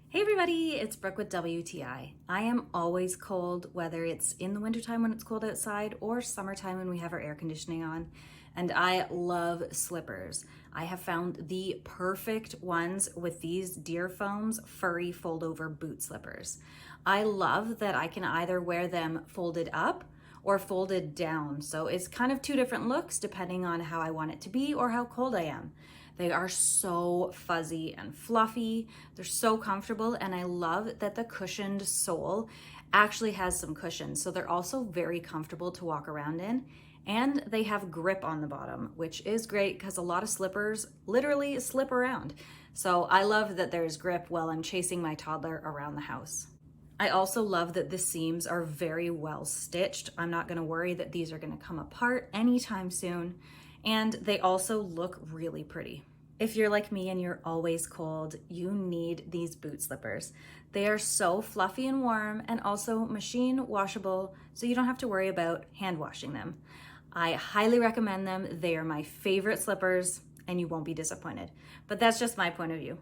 Hey everybody, it's Brooke with WTI. I am always cold, whether it's in the wintertime when it's cold outside or summertime when we have our air conditioning on, and I love slippers. I have found the perfect ones with these Dearfoams Furry Foldover boot slippers. I love that I can either wear them folded up or folded down, so it's kind of two different looks depending on how I want it to be or how cold I am. They are so fuzzy and fluffy. They're so comfortable, and I love that the cushioned sole actually has some cushion. So they're also very comfortable to walk around in, and they have grip on the bottom, which is great because a lot of slippers literally slip around. So I love that there's grip while I'm chasing my toddler around the house. I also love that the seams are very well stitched. I'm not gonna worry that these are gonna come apart anytime soon. And they also look really pretty. If you're like me and you're always cold, you need these boot slippers. They are so fluffy and warm and also machine washable, so you don't have to worry about hand washing them. I highly recommend them. They are my favorite slippers and you won't be disappointed. But that's just my point of view.